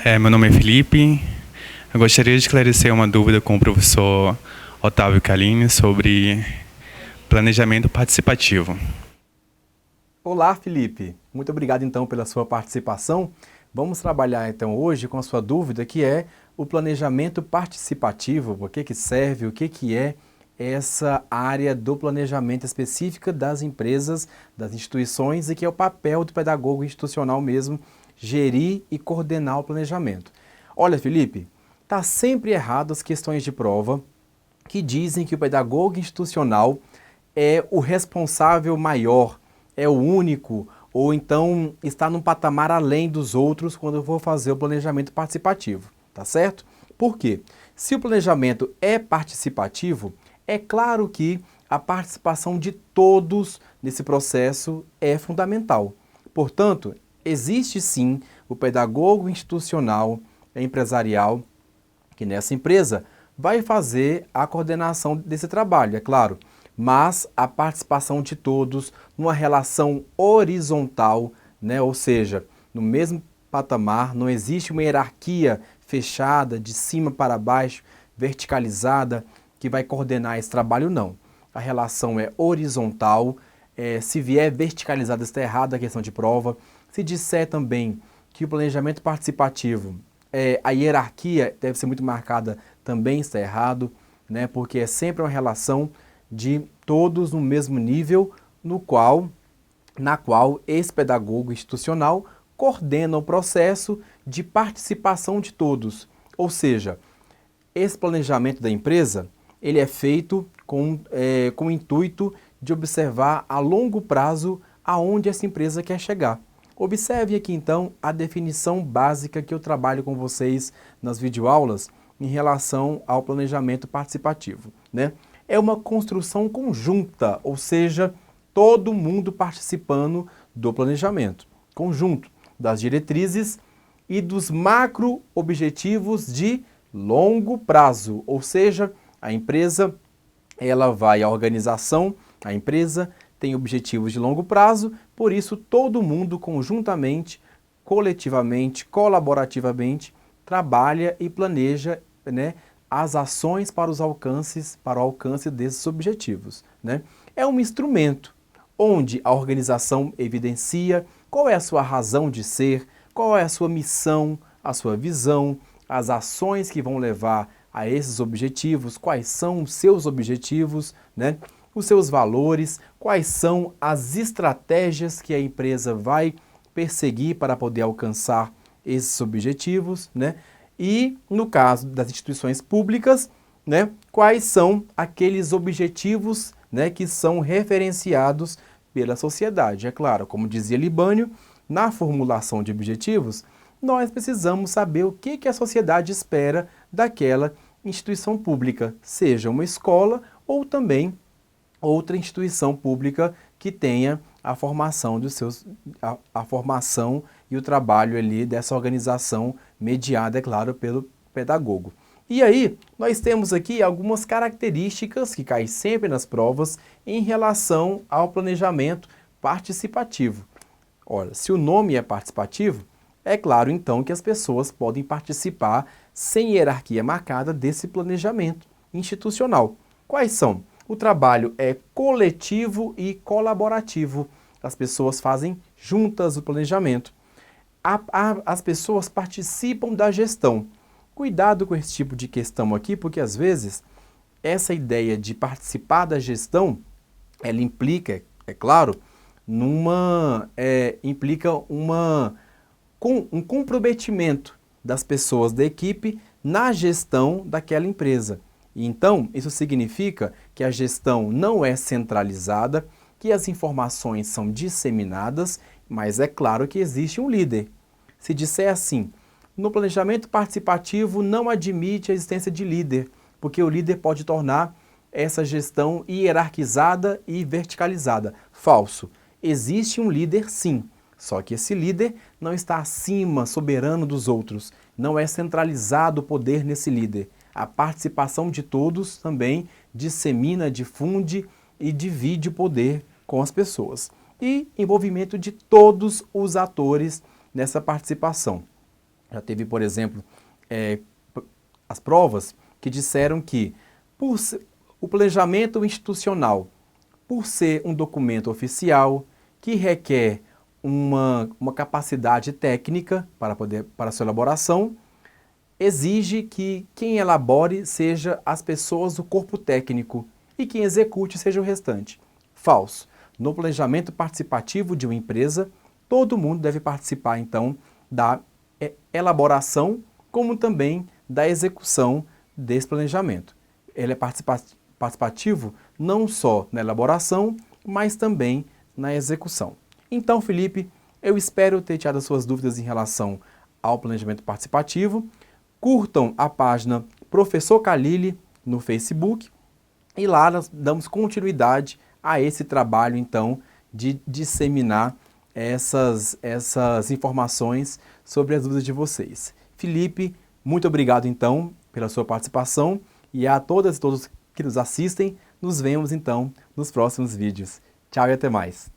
Meu nome é Felipe. Eu gostaria de esclarecer uma dúvida com o professor Otávio Calini sobre planejamento participativo. Olá, Felipe. Muito obrigado então pela sua participação. Vamos trabalhar então hoje com a sua dúvida, que é o planejamento participativo. O que que serve, o que que é essa área do planejamento específica das empresas, das instituições e que é o papel do pedagogo institucional mesmo, gerir e coordenar o planejamento. Olha, Felipe, está sempre errado as questões de prova que dizem que o pedagogo institucional é o responsável maior, é o único, ou então está num patamar além dos outros quando eu vou fazer o planejamento participativo, tá certo? Por quê? Se o planejamento é participativo, é claro que a participação de todos nesse processo é fundamental. Portanto, existe sim o pedagogo institucional, empresarial, que nessa empresa vai fazer a coordenação desse trabalho, é claro, mas a participação de todos numa relação horizontal, né? Ou seja, no mesmo patamar, não existe uma hierarquia fechada de cima para baixo, verticalizada, que vai coordenar esse trabalho, não. A relação é horizontal, se vier verticalizada está errada a questão de prova. Se disser também que o planejamento participativo, a hierarquia deve ser muito marcada, também está errado, né? Porque é sempre uma relação de todos no mesmo nível, na qual esse pedagogo institucional coordena o processo de participação de todos. Ou seja, esse planejamento da empresa, ele é feito com o intuito de observar a longo prazo aonde essa empresa quer chegar. Observe aqui então a definição básica que eu trabalho com vocês nas videoaulas em relação ao planejamento participativo, né? É uma construção conjunta, ou seja, todo mundo participando do planejamento, conjunto das diretrizes e dos macro-objetivos de longo prazo, ou seja, a empresa, a organização, a empresa tem objetivos de longo prazo, por isso todo mundo conjuntamente, coletivamente, colaborativamente, trabalha e planeja, né, as ações para o alcance desses objetivos, né? É um instrumento onde a organização evidencia qual é a sua razão de ser, qual é a sua missão, a sua visão, as ações que vão levar a esses objetivos, quais são os seus objetivos, né? Os seus valores, quais são as estratégias que a empresa vai perseguir para poder alcançar esses objetivos, né? E, no caso das instituições públicas, né, quais são aqueles objetivos, né, que são referenciados pela sociedade. É claro, como dizia Libânio, na formulação de objetivos, nós precisamos saber o que a sociedade espera daquela instituição pública, seja uma escola ou também outra instituição pública que tenha a formação a formação e o trabalho ali dessa organização mediada, é claro, pelo pedagogo. E aí, nós temos aqui algumas características que caem sempre nas provas em relação ao planejamento participativo. Ora, se o nome é participativo, é claro então que as pessoas podem participar sem hierarquia marcada desse planejamento institucional. Quais são? O trabalho é coletivo e colaborativo. As pessoas fazem juntas o planejamento. As pessoas participam da gestão. Cuidado com esse tipo de questão aqui, porque às vezes essa ideia de participar da gestão, ela implica, é claro, implica um comprometimento das pessoas da equipe na gestão daquela empresa. Então, isso significa que a gestão não é centralizada, que as informações são disseminadas, mas é claro que existe um líder. Se disser assim, no planejamento participativo não admite a existência de líder, porque o líder pode tornar essa gestão hierarquizada e verticalizada. Falso. Existe um líder sim, só que esse líder não está acima, soberano dos outros. Não é centralizado o poder nesse líder. A participação de todos também dissemina, difunde e divide o poder com as pessoas. E envolvimento de todos os atores nessa participação. Já teve, por exemplo, as provas que disseram que o planejamento institucional, por ser um documento oficial que requer uma capacidade técnica para sua elaboração, exige que quem elabore seja as pessoas do corpo técnico e quem execute seja o restante. Falso. No planejamento participativo de uma empresa, todo mundo deve participar, então, da elaboração, como também da execução desse planejamento. Ele é participativo não só na elaboração, mas também na execução. Então, Felipe, eu espero ter tirado as suas dúvidas em relação ao planejamento participativo. Curtam a página Professor Khalili no Facebook e lá nós damos continuidade a esse trabalho, então, de disseminar essas informações sobre as dúvidas de vocês. Felipe, muito obrigado, então, pela sua participação e a todas e todos que nos assistem, nos vemos, então, nos próximos vídeos. Tchau e até mais!